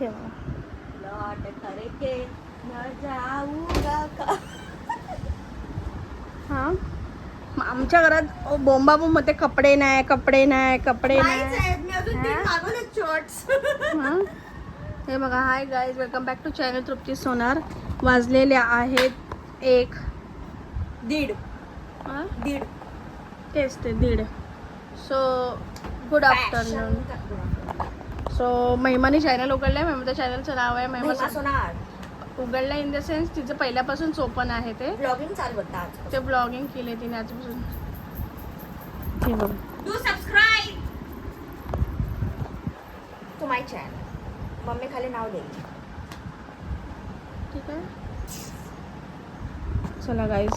हे बघा. लौट करके न जाऊंगा का. हा आमच्या घरात बोंबाबोंब मध्ये कपडे नाही कपडे नाही कपडे नाही. मी अजून तीन मागवले शॉर्ट्स. हा हे बघा. Hi guys, welcome back to channel Trupti Sonar. वाजलेले आहेत 1 दीड तेच ते 1:30. So good afternoon. सो महिमाने चॅनल उघडलं आहे. महिमाच्या चॅनलचं नाव आहे महिमा सोनार. उघडलं इन द सेन्स तिचं पहिल्यापासून ओपन आहे ते ब्लॉगिंग चालू होतं आज. ते ब्लॉगिंग केले तिने आजपासून. हे बघ, do subscribe to my channel. Mummy खाली नाव देईल. ठीक आहे. चला गाईज,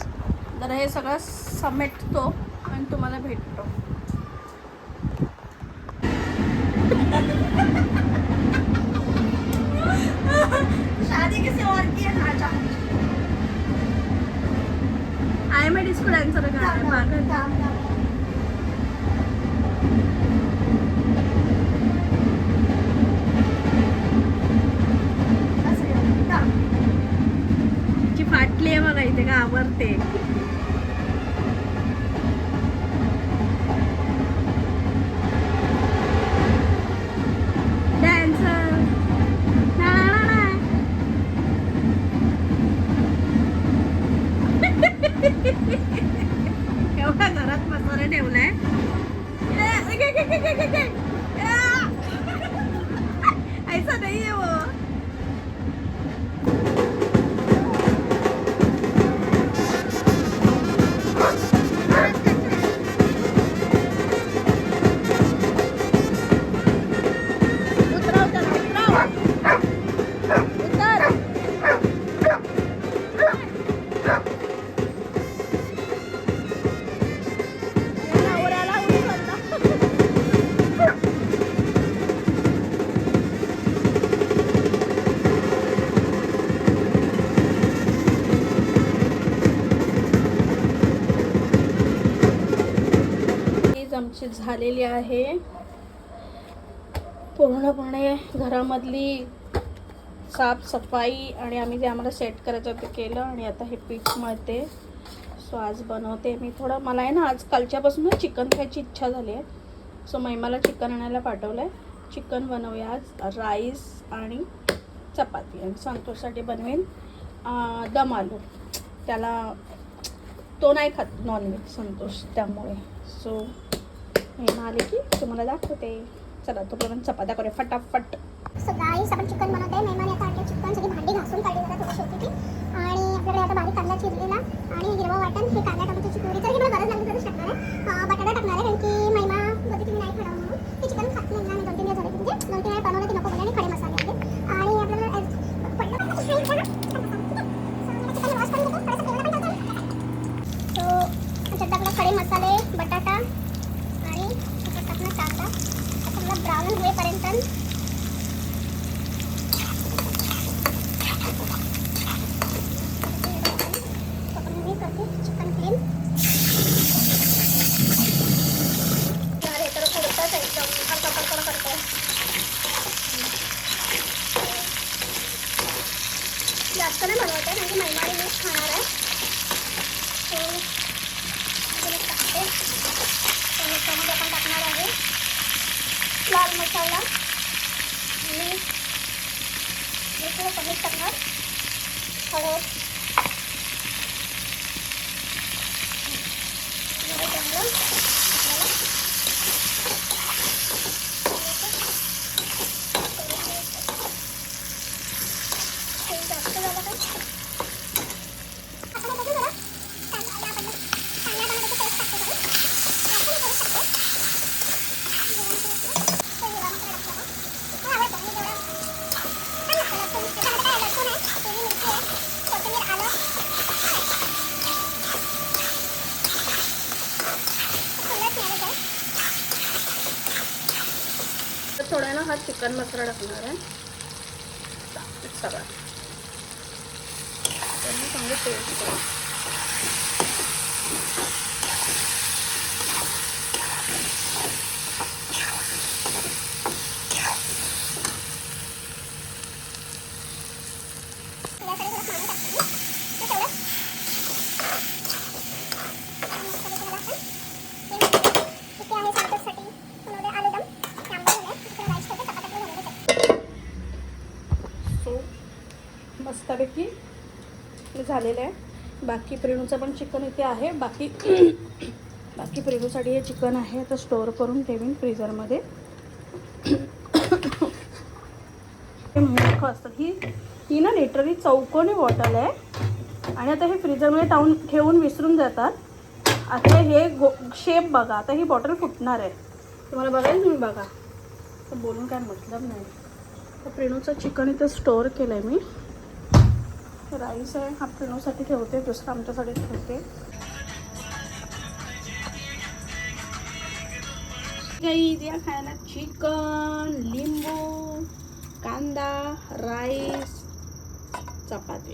तर हे सगळं समेटतो आणि तुम्हाला भेटतो. शादी किसी और की है ना चाहूंगी. I am a disco dancer ची फाटली आहे बघा इथे का आवरते. एवढा घरात मसाला ठेवलाय. ऐसा नाही आहे वो. आमची झालेली आहे पूर्णपणे घरामधली साफसफाई आणि आम्ही जे आम्हाला सेट करायचं ते केलं. आणि आता हे पीठ मळते. सो आज बनवते मी थोडं. मला आहे ना आज कालच्यापासून चिकन खायची इच्छा झाली आहे. सो महिमाला चिकन आणायला पाठवलं आहे. चिकन बनवूया आज. राईस आणि चपाती. आणि संतोषसाठी बनवेन दम आलू. त्याला तो नाही खात नॉनव्हेज संतोष, त्यामुळे. सो महिमा आले की तुम्हाला दाखवते. चला तोपर्यंत चपात्या करूया फटाफट. सो गाईस, आपण चिकन बनवतोय. मेहमाने आता आणले चिकन. सगळी भांडी घासून काढली जरा थोडीशी होती ती. आणि आपल्याकडे आता बारीक कांदा चिरलेला आणि हिरवं वाटण, हे कांदा टोमॅटोची प्युरी. तर हे मला गरज लागली तरच टाकणार आहे. बटाटा टाकणार आहे कारण की महिमा बोलते तुम्ही नाही खाणार म्हणून. ते चिकन खात नाही ना. मी 2-3 दिवस झाले म्हणजे 2-3 वेळा बनवलं ते नको बोलले. आणि खडे मसाले आणले. आणि आपल्याला सो आपला खडे मसाले, बटाटा आणि टाकणार कांदा. आता ब्राऊन होईपर्यंत चिकन क्लीन. हे तर पुरतच एकदम हलका करतो. जास्त नाही बनवत आहे म्हणजे महिमाने मीच खाणार आहे. टाकते. त्याच्यामध्ये आपण टाकणार आहे लाल मसाला आणि थोडं पनीर टाकणार. हळद चांगलं जास्त झालं का थोडा ना हा चिकन मसाला टाकणार आहे सगळा. चांगले टेस्ट करा. मस्तपैकी झालेलं आहे. बाकी प्रेणूचं पण चिकन इथे आहे. बाकी प्रेणूसाठी हे चिकन आहे, आता स्टोअर करून ठेवीन फ्रीझरमध्ये. हे मूर्ख असतात. ही ना लिटरली चौकोनी बॉटल आहे आणि आता हे फ्रीझरमध्ये ठेवून विसरून जातात. आता हे शेप बघा, आता ही बॉटल फुटणार आहे. तुम्हाला बघायला तुम्ही बघा, तर बोलून काय मतलब नाही. तर प्रेणूचं चिकन इथं स्टोअर केलं आहे मी. राईस आहे, हा प्रेणूसाठी ठेवते, दुसरा आमच्यासाठी ठेवते. काही द्या खायला चिकन, लिंबू, कांदा, राईस, चपाती.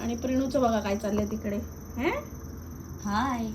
आणि प्रेणूचं बघा काय चाललंय तिकडे. हाय